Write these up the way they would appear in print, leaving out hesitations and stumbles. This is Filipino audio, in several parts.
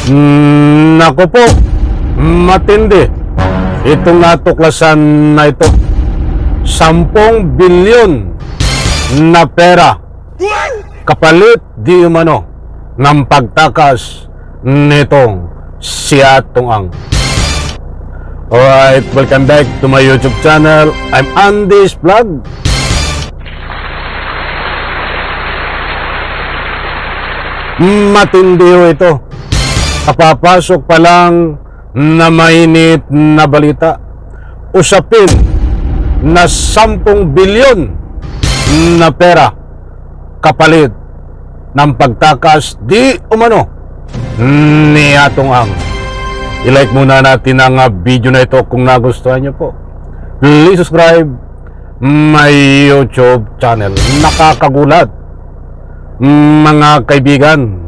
Naku po, matindi itong natuklasan na ito. 10 bilyon na pera kapalit di umano ng pagtakas nitong si Atong Ang. Alright, welcome back to my YouTube channel. I'm Andy's Vlog. Matindi ho ito. Kapapasok pa lang na mainit na balita. Usapin na 10 bilyon na pera kapalit ng pagtakas di umano ni Atong Ang. I-like muna natin ang video na ito kung nagustuhan nyo po. Please subscribe my YouTube channel. Nakakagulat mga kaibigan.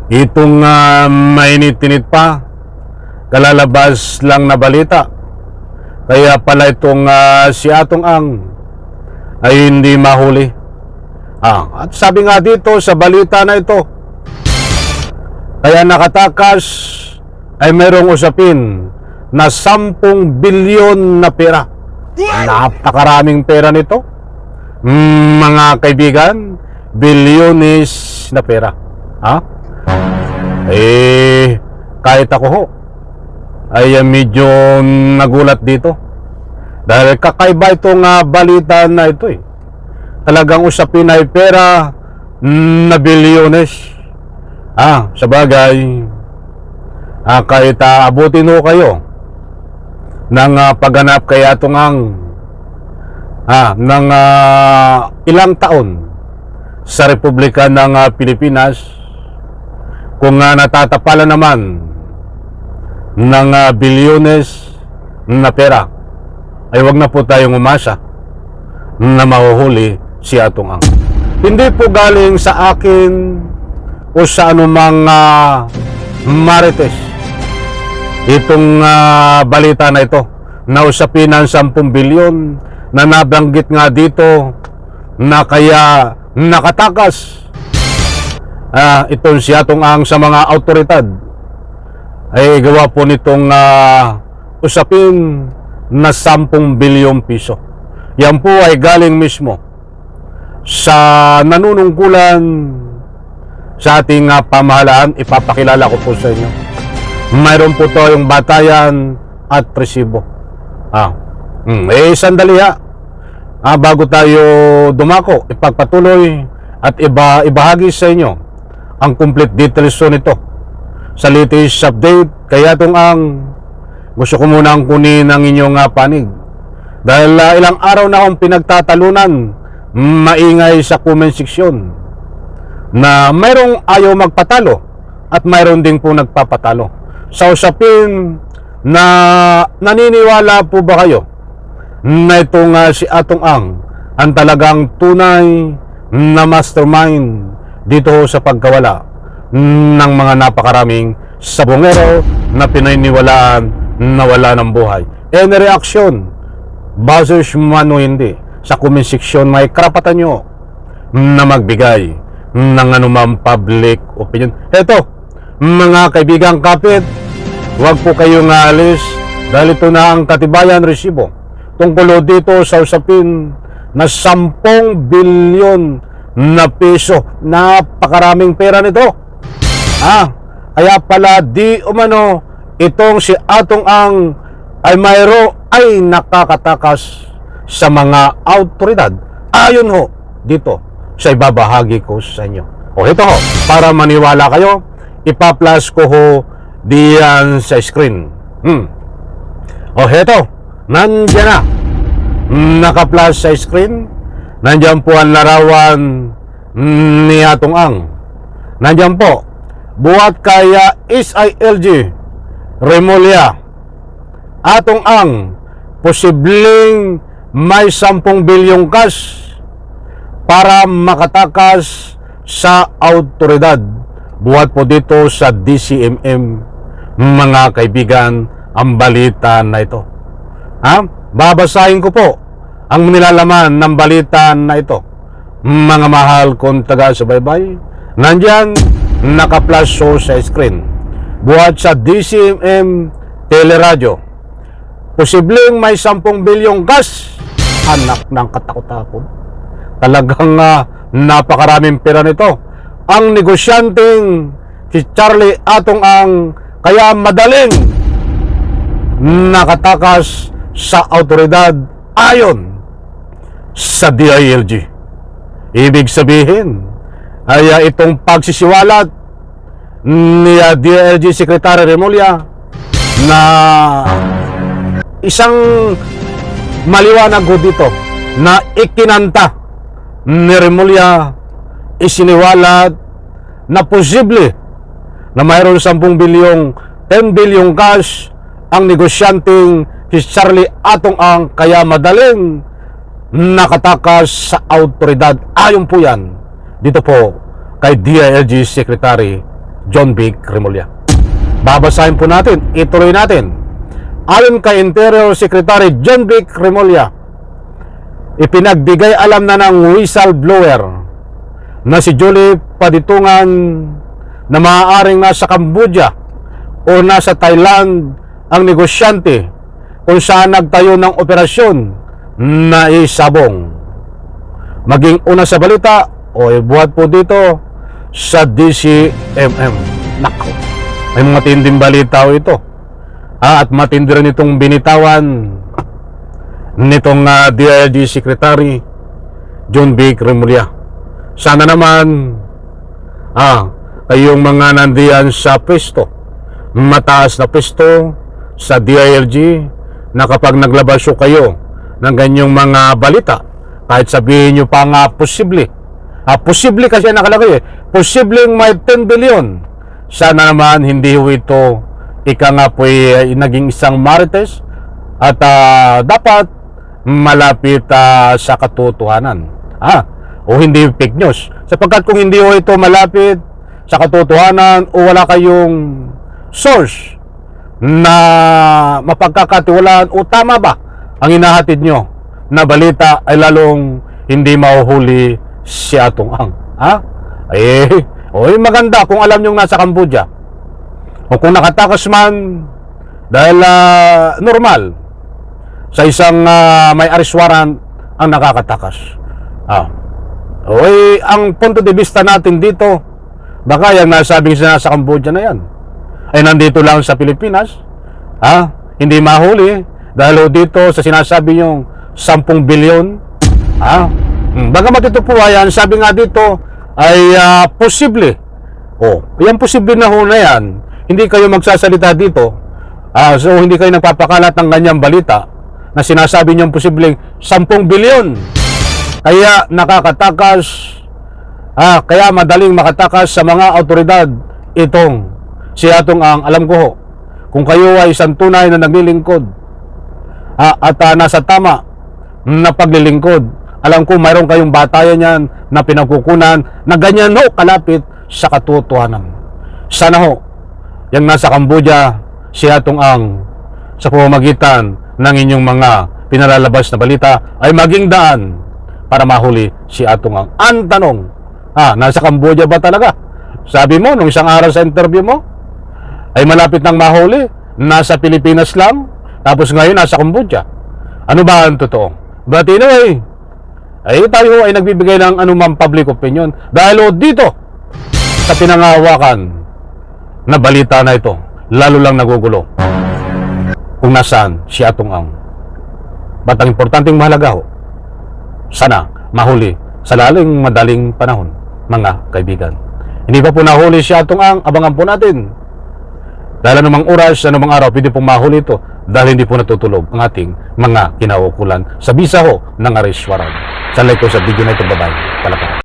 Itong mainit-init pa, kalalabas lang na balita. Kaya pala itong si Atong Ang ay hindi mahuli. At sabi nga dito sa balita na ito, kaya nakatakas ay mayroong usapin na 10 bilyon na pera. Napakaraming pera nito, mga kaibigan. Bilyones na pera. Kahit ako ho ay medyo nagulat dito. Dahil kakaiba itong balita na ito eh. Talagang usapin ay pera na bilyones. Sa bagay, kahit abutin ho kayo ng pagganap kay Atong Ang ng ilang taon sa Republika ng Pilipinas, kung natatapalan naman ng bilyones na pera, ay wag na po tayong umasa na mahuhuli si Atong Ang. Hindi po galing sa akin o sa anumang marites itong balita na ito na usapin ng 10 bilyon na nabanggit nga dito na kaya nakatakas itong si Atong Ang sa mga awtoridad ay gawa po nitong usapin na 10 bilyong piso. Yan po ay galing mismo sa nanunungkulan sa ating pamahalaan. Ipapakilala ko po sa inyo. Mayroon po to yung batayan at resibo. Sandali bago tayo dumako, ipagpatuloy at ibahagi sa inyo ang complete details nito sa latest update. Kaya Atong Ang, gusto ko muna ang kunin ang inyong panig. Dahil ilang araw na akong pinagtatalunan, maingay sa comment section, na mayroong ayaw magpatalo at mayroon din po nagpapatalo. Sa usapin na naniniwala po ba kayo na itong si Atong Ang ang talagang tunay na mastermind dito sa pagkawala ng mga napakaraming sabongero na pinaniniwalaan na wala ng buhay? Any reaction, buzzers man o hindi, sa comment section may karapatan nyo na magbigay ng anumang public opinion. Eto, mga kaibigang kapit, huwag po kayong alis dahil ito na ang katibayan resibo tungkol dito sa usapin na 10 bilyon na piso. Napakaraming pera nito. Kaya pala di umano itong si Atong Ang ay nakakatakas sa mga awtoridad. Ayon ho dito sa ibabahagi ko sa inyo. Ito ho, para maniwala kayo, ipa-flash ko ho diyan sa screen. Ito, nandiyan na. Naka-flash sa screen. Nandiyan po ang larawan ni Atong Ang. Nandiyan po, buhat kaya SILG Remulla. Atong Ang, posibleng may 10 bilyong cash para makatakas sa awtoridad. Buhat po dito sa DCMM, mga kaibigan, ang balita na ito. Babasahin ko po ang nilalaman ng balita na ito. Mga mahal kong taga-subaybay, nandyan naka-flash show sa screen. Buhat sa DCMM Teleradyo. Posibleng may 10 bilyong gas. Anak ng katakot-takot. Talagang napakaraming pera nito. Ang negosyanteng si Charlie Atong Ang kaya madaling nakatakas sa autoridad ayon sa DILG. Ibig sabihin ay itong pagsisiwalat ni DILG Secretary Remulla na isang maliwanag ho dito na ikinanta ni Remulla, isiniwalat na posible na mayroon 10 bilyong cash ang negosyanteng si Charlie Atong Ang kaya madaling nakatakas sa autoridad. Ayon po yan dito po kay DILG Secretary John Vic Remulla. Babasahin po natin, ituloy natin. Ayon kay Interior Secretary John Vic Remulla, ipinagbigay alam na ng whistleblower na si Julie Paditungan na maaaring nasa Cambodia o nasa Thailand ang negosyante kung saan nagtayo ng operasyon na isabong. Maging una sa balita o ibuhat po dito sa DCMM. Nako, may mga tinding balita ito. At matindi rin itong binitawan nitong DILG Secretary John Vic Remulla. Sana naman kayong mga nandiyan sa pwesto, mataas na pwesto sa DILG, na kapag naglabas kayo ng ganyong mga balita, kahit sabihin nyo pa nga posible, posible kasi nakalagay posibleng may 10 billion, sana naman hindi ito ika nga po naging isang marites at dapat malapit sa katotohanan. O hindi fake news. Sapagkat kung hindi ito malapit sa katotohanan o wala kayong source na mapagkakatiwalaan o tama ba ang inahatid nyo na balita, ay lalong hindi mahuhuli si Atong Ang. Maganda kung alam nyo nasa Cambodia. O kung nakatakas man dahil normal sa isang may arrest warrant ang nakakatakas. Ang punto de vista natin dito, baka yung nasabing sa Cambodia na yan ay nandito lang sa Pilipinas, hindi mahuli dahil dito sa sinasabi yung 10 bilyon. Baka matito po yan, sabi nga dito ay posible. Yung posible na ho na yan, hindi kayo magsasalita dito, so hindi kayo nagpapakalat ng ganyang balita na sinasabi niyong posibleng 10 bilyon. Kaya nakakatakas, kaya madaling makatakas sa mga autoridad itong si Atong Ang. Alam ko ho, kung kayo ay isang tunay na naglilingkod at nasa tama na paglilingkod, alam ko mayroon kayong batayan yan na pinagkukunan na ganyan ho kalapit sa katotohanan. Sana ho yang nasa Cambodia si Atong Ang sa pamamagitan ng inyong mga pinalalabas na balita ay maging daan para mahuli si Atong Ang. Ang tanong, nasa Cambodia ba talaga? Sabi mo nung isang araw sa interview mo ay malapit nang mahuli, nasa Pilipinas lang, tapos ngayon nasa Cambodia. Ano ba ang totoo? But anyway, tayo ay nagbibigay ng anumang public opinion dahil dito sa pinangahawakan na balita na ito, lalo lang nagugulo kung nasaan si Atong Ang. Ba't ang importanteng mahalaga ho, sana mahuli sa laling madaling panahon, mga kaibigan. Hindi pa po nahuli si Atong Ang, abangan po natin. Dahil anumang oras, anumang araw, pwede pong mahuli ito dahil hindi po natutulog ang ating mga kinaukulan sa bisa ho ng arrest warrant. Sa like ko sa video na ito, bye-bye. Palapang.